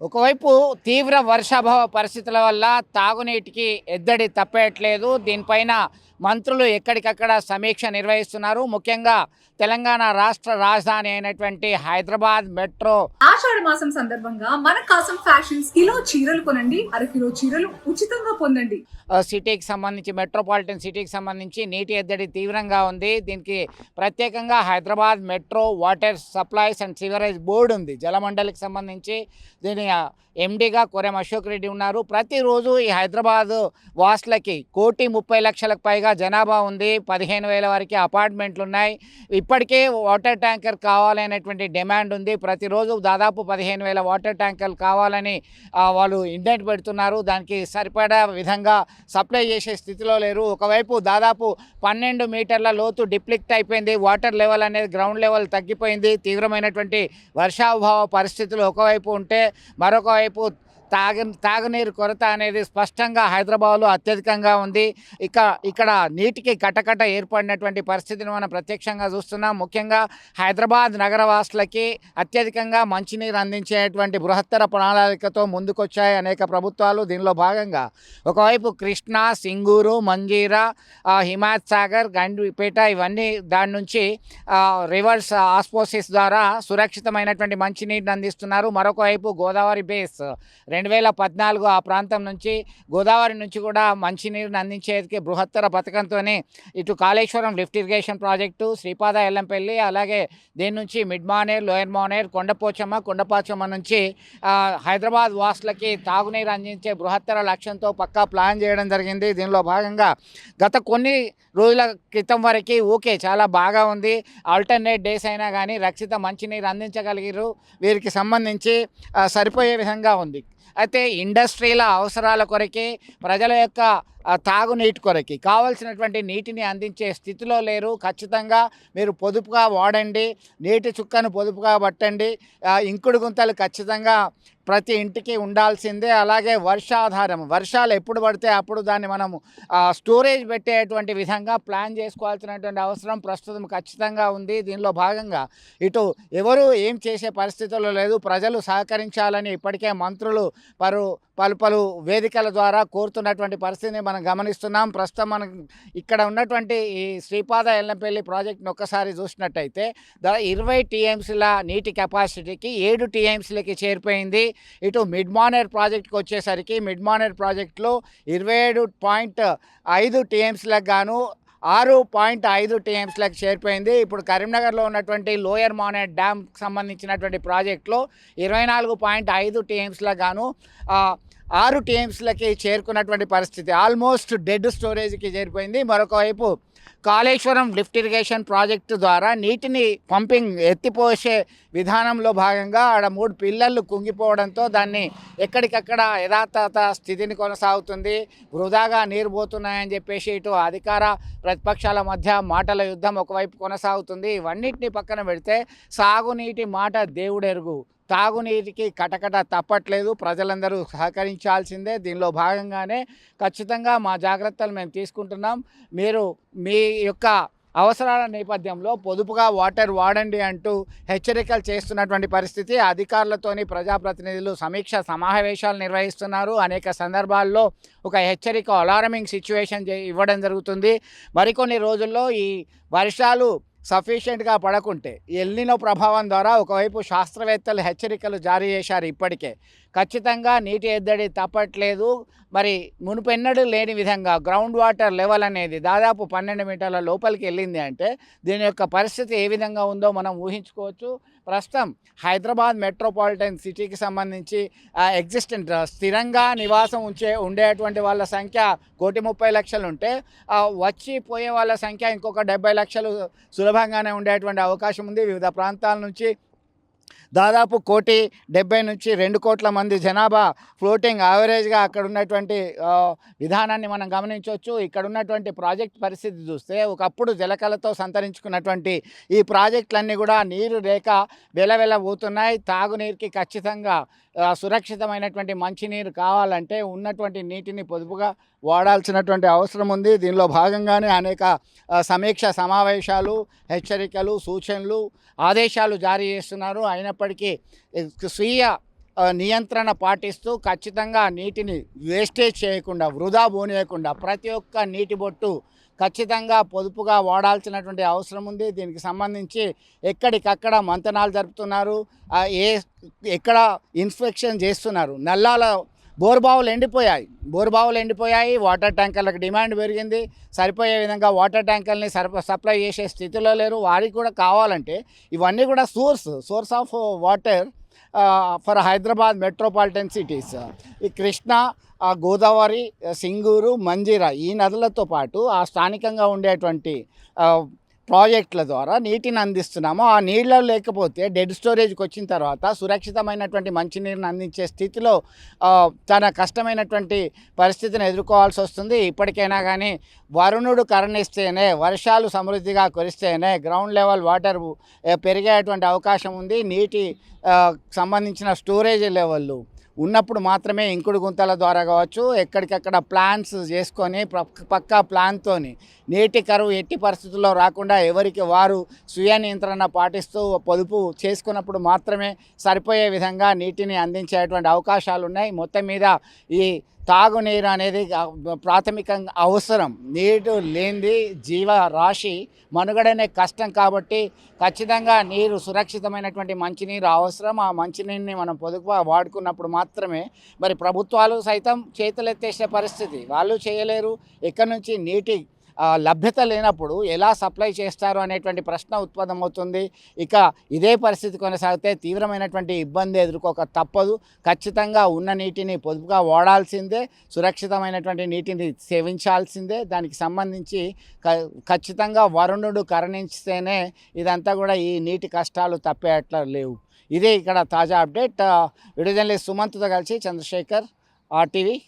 ఒకవైపు తీవ్ర వర్షాభావ పరిస్థితుల వల్ల తాగునీటికి ఎద్దడి తప్పేయట్లేదు. దీనిపైన మంత్రులు ఎక్కడికక్కడ సమీక్ష నిర్వహిస్తున్నారు. ముఖ్యంగా తెలంగాణ రాష్ట్ర రాజధాని అయినటువంటి హైదరాబాద్ మెట్రో ఆషాఢ మాసం సందర్భంగా మన కాసం ఫ్యాషన్స్ కిలో చీరలు కొనండి, అరకిలో చీరలు ఉచితంగా పొందండి. సిటీకి సంబంధించి మెట్రోపాలిటన్ సిటీకి సంబంధించి నీటి ఎద్దడి తీవ్రంగా ఉంది. దీనికి ప్రత్యేకంగా Hyderabad metro water supplies and sewerage board ఉంది. జలమండలికి సంబంధించి దీని ఎండీగా కొరెం అశోక్ రెడ్డి ఉన్నారు. ప్రతిరోజు ఈ హైదరాబాద్ వాసులకి 1,30,00,000కు పైగా జనాభా ఉంది. 15,000 వరకు అపార్ట్మెంట్లు ఉన్నాయి. ఇప్పటికే వాటర్ ట్యాంకర్ కావాలనేటువంటి డిమాండ్ ఉంది. ప్రతిరోజు దాదాపు 15,000 వాటర్ ట్యాంకర్లు కావాలని వాళ్ళు ఇండెంట్ పెడుతున్నారు. దానికి సరిపడా విధంగా సప్లై చేసే స్థితిలో లేరు. ఒకవైపు దాదాపు 12 మీటర్ల లోతు డిప్లిక్ట్ అయిపోయింది. వాటర్ లెవెల్ అనేది గ్రౌండ్ లెవెల్ తగ్గిపోయింది. తీవ్రమైనటువంటి వర్షాభావ పరిస్థితులు ఒకవైపు ఉంటే మరొక వైపు తాగునీరు కొరత అనేది స్పష్టంగా హైదరాబాద్లో అత్యధికంగా ఉంది. ఇక్కడ నీటికి కటకట ఏర్పడినటువంటి పరిస్థితిని మనం ప్రత్యక్షంగా చూస్తున్నాం. ముఖ్యంగా హైదరాబాద్ నగరవాసులకి అత్యధికంగా మంచినీరు అందించేటువంటి బృహత్తర ప్రణాళికతో ముందుకొచ్చాయి అనేక ప్రభుత్వాలు. దీనిలో భాగంగా ఒకవైపు కృష్ణా, సింగూరు, మంజీరా, హిమాయత్ సాగర్, గండిపేట ఇవన్నీ దాని నుంచి రివర్స్ ఆస్మోసిస్ ద్వారా సురక్షితమైనటువంటి మంచినీటిని అందిస్తున్నారు. మరొక వైపు గోదావరి బేస్ 2014 ఆ ప్రాంతం నుంచి గోదావరి నుంచి కూడా మంచినీరుని అందించేందుకు బృహత్తర పథకంతోనే ఇటు Kaleshwaram lift irrigation project, Sripada Yellampalli, అలాగే దీని నుంచి మిడ్ మానేర్, లోయర్ మానేర్, కొండపోచమ్మ నుంచి హైదరాబాద్ వాసులకి తాగునీరు అందించే బృహత్తర లక్ష్యంతో పక్కా ప్లాన్ చేయడం జరిగింది. దీనిలో భాగంగా గత కొన్ని రోజుల క్రితం వరకు ఓకే చాలా బాగా ఉంది. ఆల్టర్నేట్ డేస్ అయినా కానీ రక్షిత మంచినీరు అందించగలిగారు. వీరికి సంబంధించి సరిపోయే విధంగా ఉంది. అయితే ఇండస్ట్రీల అవసరాల కొరకే ప్రజల యొక్క తాగునీటి కొరకి కావాల్సినటువంటి నీటిని అందించే స్థితిలో లేరు. ఖచ్చితంగా మీరు పొదుపుగా వాడండి, నీటి చుక్కను పొదుపుగా పట్టండి. ఇంకుడు గుంతలు ఖచ్చితంగా ప్రతి ఇంటికి ఉండాల్సిందే. అలాగే వర్షాధారం, వర్షాలు ఎప్పుడు పడితే అప్పుడు దాన్ని మనము స్టోరేజ్ పెట్టేటువంటి విధంగా ప్లాన్ చేసుకోవాల్సినటువంటి అవసరం ప్రస్తుతం ఖచ్చితంగా ఉంది. దీనిలో భాగంగా ఇటు ఎవరు ఏం చేసే పరిస్థితుల్లో లేదు. ప్రజలు సహకరించాలని ఇప్పటికే మంత్రులు పలు వేదికల ద్వారా కోరుతున్నటువంటి పరిస్థితిని మనం గమనిస్తున్నాం. ప్రస్తుతం మనం ఇక్కడ ఉన్నటువంటి ఈ శ్రీపాద ఎల్లంపల్లి ప్రాజెక్ట్ని ఒక్కసారి చూసినట్టయితే 20 టీఎంసీల నీటి కెపాసిటీకి 7 టీఎంసీలకి చేరిపోయింది. ఇటు మిడ్ మానేర్ ప్రాజెక్ట్కి వచ్చేసరికి మిడ్ మానేర్ ప్రాజెక్టులో 27.5 టీఎంసీలకు గాను 6.5 టీఎంసీలకు చేరిపోయింది. ఇప్పుడు కరీంనగర్లో ఉన్నటువంటి లోయర్ మానేర్ డ్యామ్కి సంబంధించినటువంటి ప్రాజెక్టులో 24.5 టీఎంసీలకు గాను 6 టీఎంసీలకి చేరుకున్నటువంటి పరిస్థితి. ఆల్మోస్ట్ డెడ్ స్టోరేజ్కి చేరిపోయింది. మరొక వైపు కాళేశ్వరం లిఫ్ట్ ఇరిగేషన్ ప్రాజెక్టు ద్వారా నీటిని పంపింగ్ ఎత్తిపోసే విధానంలో భాగంగా ఆడ 3 పిల్లర్లు కుంగిపోవడంతో దాన్ని ఎక్కడికక్కడ యథాతథ స్థితిని కొనసాగుతుంది. వృధాగా నీరు పోతున్నాయని చెప్పేసి ఇటు అధికార ప్రతిపక్షాల మధ్య మాటల యుద్ధం ఒకవైపు కొనసాగుతుంది. ఇవన్నిటిని పక్కన పెడితే సాగునీటి మాట దేవుడెరుగు, తాగునీటికి కటకట తప్పట్లేదు. ప్రజలందరూ సహకరించాల్సిందే. దీనిలో భాగంగానే ఖచ్చితంగా మా జాగ్రత్తలు మేము తీసుకుంటున్నాం. మీరు మీ యొక్క అవసరాల నేపథ్యంలో పొదుపుగా వాటర్ వాడండి అంటూ హెచ్చరికలు చేస్తున్నటువంటి పరిస్థితి. అధికారులతోని ప్రజాప్రతినిధులు సమీక్ష సమావేశాలు నిర్వహిస్తున్నారు. అనేక సందర్భాల్లో ఒక హెచ్చరిక అలారమింగ్ సిచ్యువేషన్ ఇవ్వడం జరుగుతుంది. మరికొన్ని రోజుల్లో ఈ వర్షాలు సఫిషియెంట్గా పడకుంటే ఎల్నినో ప్రభావం ద్వారా ఒకవైపు శాస్త్రవేత్తలు హెచ్చరికలు జారీ చేశారు. ఇప్పటికే ఖచ్చితంగా నీటి ఎద్దడి తప్పట్లేదు. మరి మునుపెన్నడూ లేని విధంగా గ్రౌండ్ వాటర్ లెవెల్ అనేది దాదాపు 12 మీటర్ల లోపలికి వెళ్ళింది అంటే దీని యొక్క పరిస్థితి ఏ విధంగా ఉందో మనం ఊహించుకోవచ్చు. ప్రస్తుతం హైదరాబాద్ మెట్రోపాలిటన్ సిటీకి సంబంధించి స్థిరంగా నివాసం ఉండేటువంటి వాళ్ళ సంఖ్య 1,30,00,000 ఉంటే వచ్చి పోయే వాళ్ళ సంఖ్య ఇంకొక 70 లక్షలు సులభంగానే ఉండేటువంటి అవకాశం ఉంది. వివిధ ప్రాంతాల నుంచి దాదాపు 1,70,00,000 నుంచి 2 కోట్ల మంది జనాభా ఫ్లోటింగ్ యావరేజ్గా అక్కడ ఉన్నటువంటి విధానాన్ని మనం గమనించవచ్చు. ఇక్కడ ఉన్నటువంటి ప్రాజెక్ట్ పరిస్థితి చూస్తే ఒకప్పుడు జలకళతో సంతరించుకున్నటువంటి ఈ ప్రాజెక్టులన్నీ కూడా నీరు లేక వెలవెలబోతున్నాయి. తాగునీరుకి ఖచ్చితంగా సురక్షితమైనటువంటి మంచినీరు కావాలంటే ఉన్నటువంటి నీటిని పొదుపుగా వాడాల్సినటువంటి అవసరం ఉంది. దీనిలో భాగంగానే అనేక సమీక్ష సమావేశాలు, హెచ్చరికలు, సూచనలు, ఆదేశాలు జారీ చేస్తున్నారు. అయినప్పటికీ స్వీయ నియంత్రణ పాటిస్తూ ఖచ్చితంగా నీటిని వేస్టేజ్ చేయకుండా, వృధా పోనీయకుండా ప్రతి ఒక్క నీటి బొట్టు ఖచ్చితంగా పొదుపుగా వాడాల్సినటువంటి అవసరం ఉంది. దీనికి సంబంధించి ఎక్కడికక్కడ మంతనాలు జరుపుతున్నారు. ఎక్కడ ఇన్స్పెక్షన్ చేస్తున్నారు. నల్లాల బోరుబావులు ఎండిపోయాయి. వాటర్ ట్యాంకర్లకు డిమాండ్ పెరిగింది. సరిపోయే విధంగా వాటర్ ట్యాంకర్ని సప్లై చేసే స్థితిలో లేరు. వారికి కూడా కావాలంటే ఇవన్నీ కూడా source of water for Hyderabad metropolitan cities. ఈ కృష్ణా, గోదావరి, సింగూరు, మంజీరా ఈ నదులతో పాటు ఆ స్థానికంగా ఉండేటువంటి ప్రాజెక్టుల ద్వారా నీటిని అందిస్తున్నాము. ఆ నీళ్ళు లేకపోతే డెడ్ స్టోరేజ్కి వచ్చిన తర్వాత సురక్షితమైనటువంటి మంచినీరుని అందించే స్థితిలో చాలా కష్టమైనటువంటి పరిస్థితిని ఎదుర్కోవాల్సి వస్తుంది. ఇప్పటికైనా కానీ వరుణుడు కరుణిస్తేనే, వర్షాలు సమృద్ధిగా కురిస్తేనే గ్రౌండ్ లెవెల్ వాటర్ పెరిగేటువంటి అవకాశం ఉంది. నీటి సంబంధించిన స్టోరేజ్ లెవెళ్ళు ఉన్నప్పుడు మాత్రమే ఇంకుడు గుంతల ద్వారా కావచ్చు, ఎక్కడికక్కడ ప్లాన్స్ చేసుకొని పక్కా ప్లాన్తో నీటి కరువు ఎట్టి పరిస్థితుల్లో రాకుండా ఎవరికి వారు స్వీయ నియంత్రణ పాటిస్తూ పొదుపు చేసుకున్నప్పుడు మాత్రమే సరిపోయే విధంగా నీటిని అందించేటువంటి అవకాశాలు ఉన్నాయి. మొత్తం మీద ఈ తాగునీరు అనేది ప్రాథమికంగా అవసరం. నీరు లేనిది జీవరాశి మనుగడనే కష్టం. కాబట్టి ఖచ్చితంగా నీరు, సురక్షితమైనటువంటి మంచినీరు అవసరం. ఆ మంచినీరుని మనం పొదుపుగా వాడుకున్నప్పుడు మాత్రమే మరి ప్రభుత్వాలు సైతం చేతులెత్తేసే పరిస్థితి. వాళ్ళు చేయలేరు. ఎక్కడి నుంచి నీటి లభ్యత లేనప్పుడు ఎలా సప్లై చేస్తారు అనేటువంటి ప్రశ్న ఉత్పన్నమవుతుంది. ఇక ఇదే పరిస్థితి కొనసాగితే తీవ్రమైనటువంటి ఇబ్బంది ఎదుర్కోక తప్పదు. ఖచ్చితంగా ఉన్న నీటిని పొదుపుగా వాడాల్సిందే, సురక్షితమైనటువంటి నీటిని సేవించాల్సిందే. దానికి సంబంధించి ఖచ్చితంగా వరుణుడు కరుణించితేనే ఇదంతా కూడా ఈ నీటి కష్టాలు తప్పేట్లా లేవు. ఇదే ఇక్కడ తాజా అప్డేట్. వీడియో జర్నలిస్ట్ సుమంత్తో కలిసి చంద్రశేఖర్, RTV.